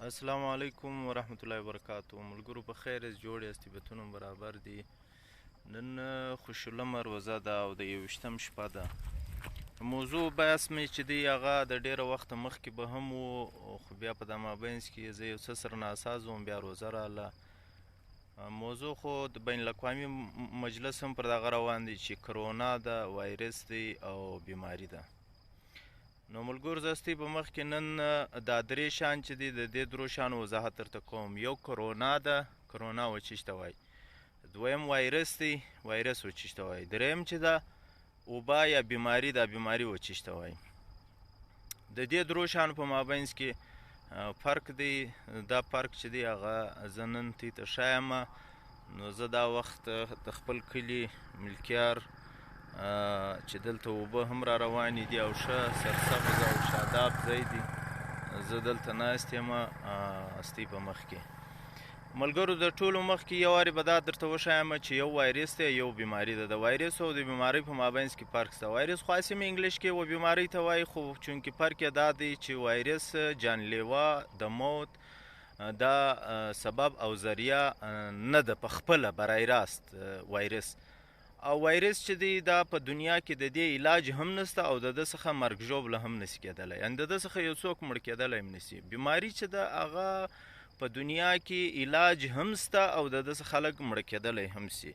السلام علیکم ورحمت الله وبرکاتو. ملګرو په خیر یاست، جوړ یاست، طبیعتونه برابر دي. نن خوشلمه روزه ده او د 21 شپه ده. موضوع بحث مې چې دی هغه د ډېره وخته مخکې به هم و، خو بیا په دا مابینځ کې زه یو څه سره ناساز وم، بیا روزه راغله. موضوع خو د بین الاقوامي مجلس هم پر دغه روان دی چې کرونا ده، وایرس دی او بیماری ده. نو ملګرو زه ستاسو په مخ کې نن دا درې شیان چې دي د دې درو شیانو وضاحت درته کوم. یو کرونا ده، کرونا وچیش ته وایي. دویم وایرس دی، وایرس وچیش ته وایي. دریم چې ده وبا یا بیماری ده، بیماری وچیش ته وایي. د دې درو شیانو په مابینځ کې فرق دی. دا فرق چې دی هغه زه نن تی ته ښایم. نو زه دا وخت د خپل کلي ملکیار چې دلته اوبه هم را روانې دي او ښه سرسبز او شاداب ځای دی، زه دلته ناست یم ستاسو په مخ کې. ملګرو د ټولو مخ کې یو وارې به دا درته وښایم چې یو وایرس دی، یو بیماري ده. د وایرس او د بیمارۍ په مابینځ کې فرق شته. وایرس خو هسې هم انګلیش کې و بیمارۍ ته وایي، خو چونکې فرق یې دا دی چې وایرس جانلیوا د موت دا سبب او ذریعه نه ده په خپله برای راست وایرس. او وایرس چې دی دا په دنیا کې د دې علاج هم نشته او د ده څخه مرګ ژوبله هم نشي کېدلی، یعنې د ده څخه یو څوک مړ کېدلی هم نشي. بیماري چې ده هغه په دنیا کې علاج هم شته او د ده څخه خلک مړه کېدلی هم شي.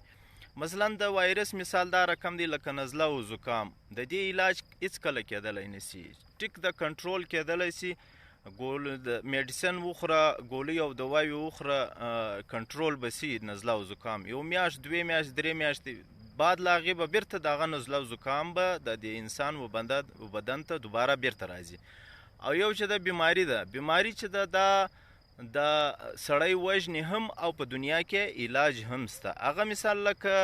مثلا د وایرس مثال دا رقم دی لکه نزله او زکام، د دې علاج هېڅکله کېدلی نشي، ټیک د کنټرول کېدلی شي. د میډیسن وخوره، ګولۍ او دواوې وخوره، کنټرول به شي نزله او زکام. یو میاشت، دوې میاشت، درې میاشتې بعد له هغې به بیرته دغه نزله او زکام به د انسان و بدن ته دوباره بیرته راځي. او یو چې د بیماری ده، بیماری چې ده دا د سړی وژنې هم او په دنیا کې علاج هم شته. هغه مثال لکه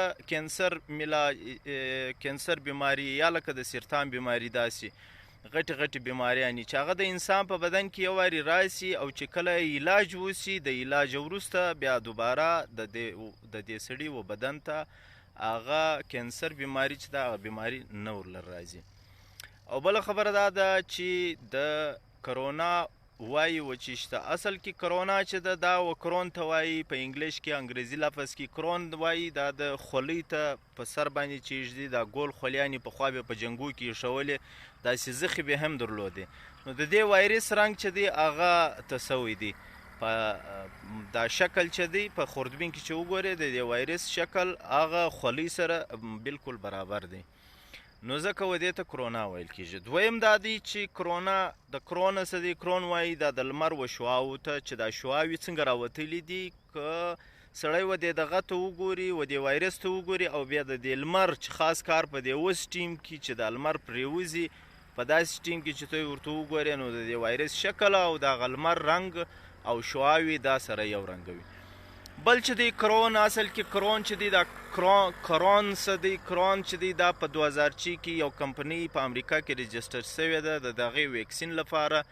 کینسر بیماری یا لکه د سرطان بیماری، داسې غټې غټې بیماریانې چې هغه د انسان په بدن کې یو وارې راشي او چې کله علاج وشي، د علاج وروسته بیا دوباره د دې سړي و بدن ته هغه کینسر بیماری چې ده هغه بیماری نه ورله راځي. او بله خبره دا ده چې د کرونا وایي وچیشته. اصل کې کرونا چې ده دا وکرون ته وایي، په انګلیش کې انګریزي لفظ کې کرون وایي. دا د خولۍ ته په سر باندې چې ایږدي، دا ګول خولیانې پخوا به په جنګو کې ایښولې، داسې زخې به هم درلودې. نو د دې وایرس رنګ چې دی هغه تسوی دی. په دا شکل چې دی په خوردبین کې چې وګورئ د دې وایرس شکل هغه خولۍ سره بالکل برابر دی. نو ځکه و دې ته کرونا ویل کېږي. دویم دا دی چې کرونا د کرونا څه دی، کرون وایي دا د لمر و شعاعو ته چې دا شعاوې څنګه راوتلي دي. که سړی و دې دغه ته وګوري، و دې وایرس ته وګوري او بیا د دې لمر چې خاص کار په دې اوس ټیم کې چې دا لمر پرېوځي، په داسې ټیم کې چې ته ورته وګورې نو د دې وایرس شکل او دغه لمر رنګ او شعاوې دا سره یو رنګوي. بل چې دی کرون، اصل کې کرون چې دی دا کرون څه دی، کرون چې دی دا په 2006 کې یو کمپنۍ په امریکا کې رجسټر شوې ده د دغې ویکسین لپاره.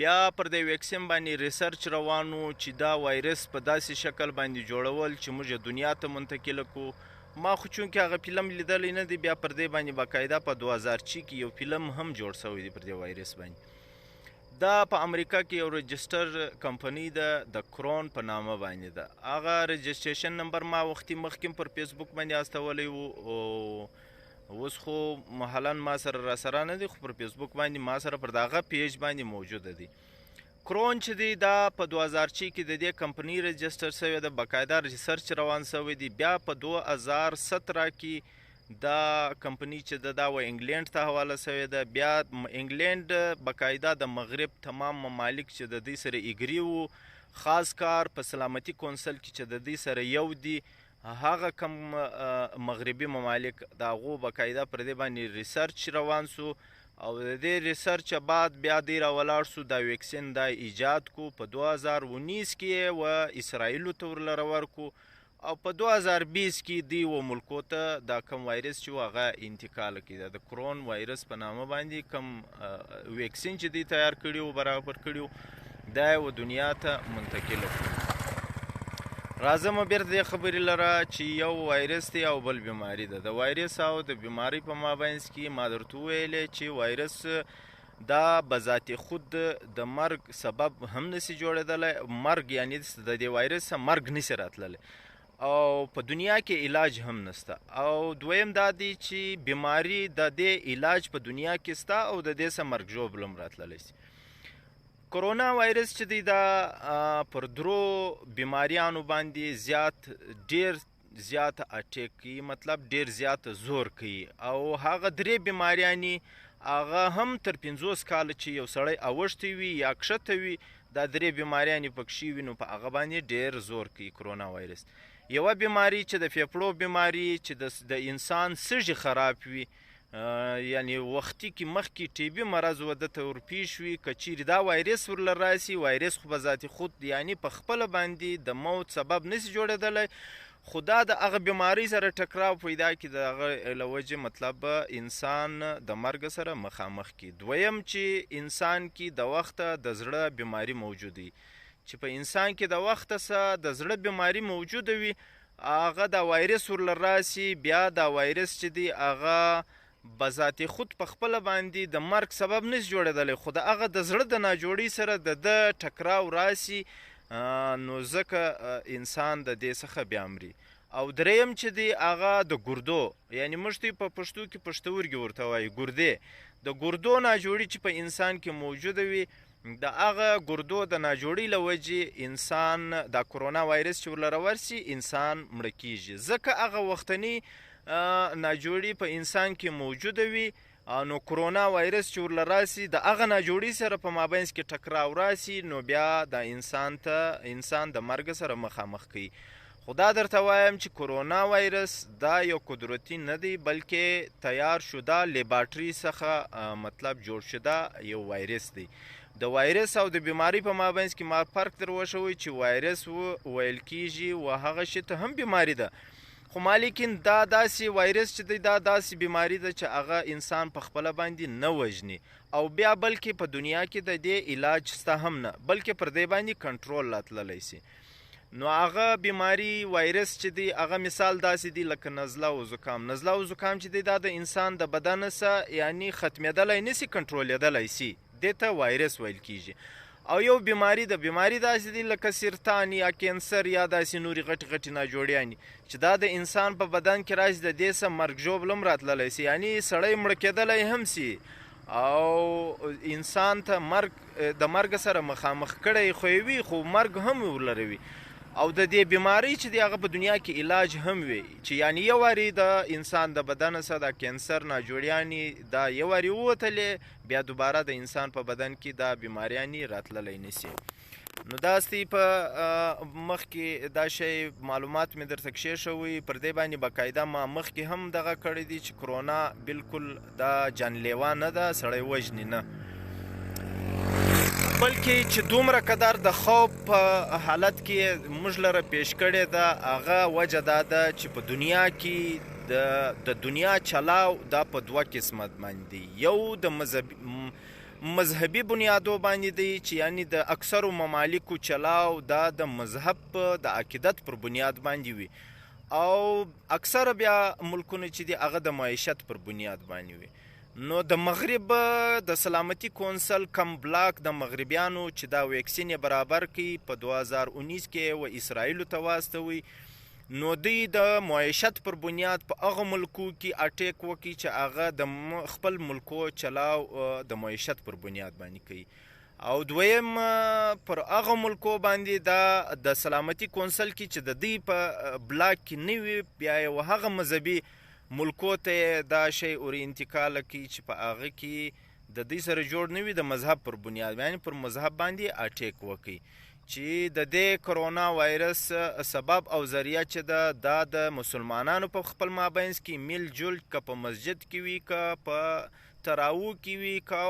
بیا پر دې ویکسین باندې ریسرچ روان و چې دا وایرس په داسې شکل باندې جوړول چې موږ دنیا ته منتقله کړو. ما خو چونکې هغه فلم لیدلی نه دی، بیا پر دې باندې باقاعده په 2006 کې یو فلم هم جوړ شوی دی پر دې وایرس باندې. دا په امریکا کې یو رجسټر کمپنی ده د کرون په نامه باندې ده. هغه رجسټریشن نمبر ما وختي مخکې پر فیسبوک باندې استولی و، اوس خو حالا ما سره را سره نه دی، خو پر فیسبوک باندې ما سره پر دغه پیج باندې موجوده دی. کرون چې دی دا په 2006 کې د دې کمپنی رجسټر شوی ده، باقاعده ریسرچ روان شوی دی. بیا په 2017 کې دا کمپنی چې دا و انګلینډ ته حواله شوې ده. بیا انګلینډ باقاعده د مغرب تمام ممالک چې د دې سره اګري وو، خاص کار په سلامتي کونسل کې چې د دې سره یو دی، هغه کم مغربي ممالک د هغو باقاعده پر دې باندې ریسرچ روان سو. او د دې ریسرچ بعد بیا دی را ولاړ سو دا ویکسین دا ایجاد کو. په 2019 کې و اسرائیلو ته ورله ورکو او په 2020 کې دی و ملکو ته دا کم وایرس چې هغه انتقال کړي. د کرون وایرس په نامه باندې کم ویکسین چې دی تیار کړي و برابر کړي و دا و دنیا ته منتقل کړي. راځم بیرته دې خبرې لره چې یو وایرس دی او بل بیماری ده. د وایرس او د بیماری په مابینځ کې ما درته وویلې چې وایرس دا به ذات خود د مرګ سبب هم نسی جوړېدلی، مرګ یعنی د دې وایرس مرګ نسی راتللی، او په دنیا کې علاج هم نسته. او دویم دا دی چې بیماری د دې علاج په دنیا کې سته او د دې سره مرګ ژوبل هم راتللی سي. کرونا وایرس چې دی دا پر درو بیماریانو باندې ډیر زیات اټیک کوي، مطلب ډیر زیات زور کوي، او هغه درې بیماریانې هغه هم تر 50 کاله چې یو سړی اوښتی وي یا کښته وي، دا درې بیماریانې پکښې وي، نو په هغه باندې ډیر زور کوي کرونا وایرس. یوه بیماری چې د فیفړو بیماری چې د انسان سږي خراب وي، یعنی وختي کې مخکې ټي بي مرض وده ته ورپېښ وي، که چیرې دا وایرس ورله راسي، وایرس خو به ذات خود یعنی په خپله باندې د موت سبب نسي جوړېدلی، خو دا د هغه بیمارۍ سره ټکراو پیدا کړي، د هغه له وجې مطلب انسان د مرګ سره مخامخ کړي. دویم چې انسان کې د وخته د زړه بیماری موجود وي، چې په انسان کې د وخته سره د زړه بیماری موجوده وي، هغه د وایرس ورله راسي، بیا دا وایرس چې دی هغه به ذات خود په خپله باندې د مرګ سبب نسي جوړېدلی، خو د هغه د زړه د ناجوړۍ سره د ټکراو راسي، نو ځکه انسان د دې څخه بیا مري. او دریم چې دی هغه د ګردو، یعنی موږ ته په پښتو کې پښتورګي ورته وایي، ګردې، د ګردو ناجوړي چې په انسان کې موجوده وي، د هغه ګردو د ناجوړۍ له وجې انسان دا کرونا وایرس چې ورله راورسي انسان مړه کیږي، ځکه هغه وختنی ناجوړي په انسان کې موجوده وي، نو کرونا وایرس چې ورله راسي د هغه ناجوړۍ سره په مابینځ کې ټکراو راسي، نو بیا د انسان د مرګ سره مخامخ کوي. خو دا درته وایم چې کرونا وایرس دا یو قدرتي نه دی، بلکې تیار شده لیبارټري څخه مطلب جوړ شده یو وایرس دی. د وایرس او د بیماری په مابینځ کې ما فرق در وښوی چې وایرس ویل کیږي و هغه شي ته هم بیماری ده، خو مالیکن دا داسې وایرس چې دی دا داسې بیماری ده چې هغه انسان په خپله باندې نه وژني، او بیا بلکې په دنیا کې د دې علاج سته هم نه، بلکې پر دې باندې کنټرول راتللی سي. نو هغه بیماری وایرس چې دی هغه مثال داسې دی لکه نزله او زکام. نزله او زکام چې دی دا د انسان د بدن سره یعنی ختمېدلی نسي، کنټرولېدلی سي، دې ته وایرس ویل کیږي. او یو بیماری د بیماری داسې دی لکه سرطان یا کینسر یا داسې نورې غټې غټې ناجوړیانې چې دا د انسان په بدن کې راشي، د دې سره مرګ ژوبل هم راتللی سي، یعنی سړی مړه کېدلی هم سي، او انسان ته د مرګ سره مخامخ کړی خو وي، خو مرګ هم ورلره وي. او د دې بیماری چې دی هغه په دنیا کې علاج هم وي، چې یعنی یو واري د انسان د بدن سره د کینسر ناجوړیانې دا یو واري ووتلې، بیا دوباره د انسان په بدن کې دا بیماریانې راتللی نسي. نو داسې په مخکې دا شی معلومات مې درته کښېښوي، پر دې باندې باقاعده ما مخکې هم دغه کړی دی چې کرونا بالکل دا جانلیوا نه ده، سړی وژني نه، بلکې چې دومره قدر د خوف په حالت کې موږ لره پیش کړې ده، هغه وجه دا ده چې په دنیا کې د دنیا چلاو دا په دوه قسمت باندې دی. یو د مذهبي بنیادو باندې دی، چې یعنی د اکثرو ممالکو چلاو دا د مذهب د عقیدت پر بنیاد باندې وي، او اکثر بیا ملکونه چې دی هغه د معیشت پر بنیاد باندې وي. نو د مغرب د سلامتی کونسل کم بلاک د مغربیانو چې دا ویکسین برابر کړي په 2019 کې و اسرائیلو ته واستوي، نو دوی د معیشت پر بنیاد په هغه ملکو کې اټیک وکړي چې هغه د خپل ملکو چلاو د معیشت پر بنیاد باندې کوي. او دویم پر هغه ملکو باندې دا د سلامتی کونسل کې چې د دوی په بلاک کې نه وي، بیا یو هغه مذهبي ملکو ته دا شی ور انتقال کړي چې په هغه کې د دوی سره جوړ نه وي، د مذهب پر بنیاد یعنی پر مذهب باندې اټیک وکړي، چې د دې کرونا وایرس سبب او ذریعه چې دا د مسلمانانو په خپل مابینځ کې میل جول، که په مسجد کې وي، که په تراوو کې وي، که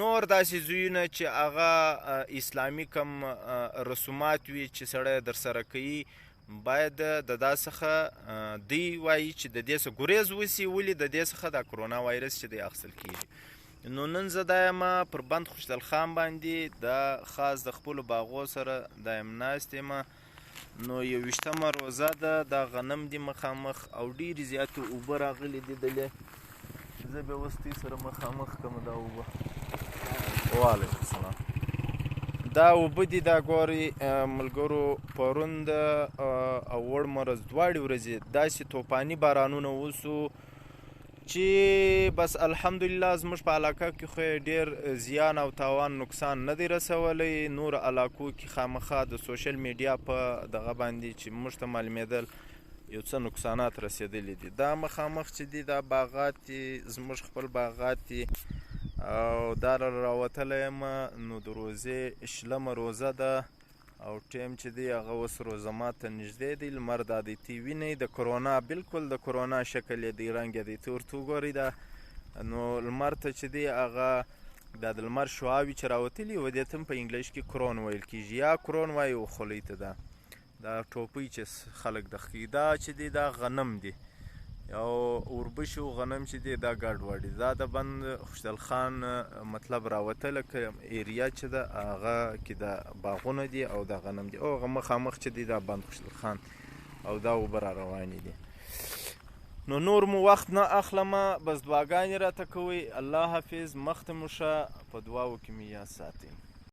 نور داسې ځایونه چې هغه اسلامي کم رسومات وي چې سړی در سره کوي، باید د دا څخه دی وایي چې د دې څخه ګریز وسي، ولې د دې څخه دا کرونا وایرس چې دی اخیستل کیږي. نو نن زه دا یم پر بند خوشدل خان باندې د خاص د خپلو باغو سره دا یم ناست یم. نو 21مه روزه ده، دا غنم دي مخامخ او ډېرې زیاتې اوبه راغلي دي دلې، زه بیا اوس دوی سره مخامخ کړم دا اوبه. وعلیکم السلام. دا اوبه دي دا ګورئ ملګرو پرون د او وړ مرض دواړې ورځې داسې توپاني بارانونه وسو چې بس الحمدلله زموږ په علاقه کې خو ډېر زیان او تاوان نقصان نه دی رسولی. نور علاقو کې خامخا د سوشل میډیا په دغه باندې چې موږ ته معلومېدل یو څه نقصانات رسېدلي دي. دا مخامخ چې دي دا باغات دي زموږ خپل باغات دي او دا راوتلی یم نو د روزې شلمه روزه ده او ټیم چې دی هغه اوس روزه ماته نږدې دی. لمر دا دی تی وینئ د کرونا بلکل د کرونا شکل یې دی رنګ یې دی تور تو ګورئ دا نو لمر ته چې دی هغه دا د لمر شعاوې چې راوتلي و دې ته په انګلیش کې کرون ویل کېږي یا کرون وایي و خولۍ ته دا ټوپۍ چې خلک د خي دا چې دی دا غنم دی او اوربشي او غنم چې دی دا ګډوډ دی. دا د بند خوشحال خان مطلب راوتله که ایریا چې ده هغه کې د باغونه دي او د غنم دي او هغه مخامخ چې دی دا بند خوشحال خان او دا اوبه را روانې دي. نو نور مو وخت نه اخلمه بس دعاګانې راته کوئ. الله حافظ. مخ ته مو ښه په دعاو کې مې یاد ساتئ.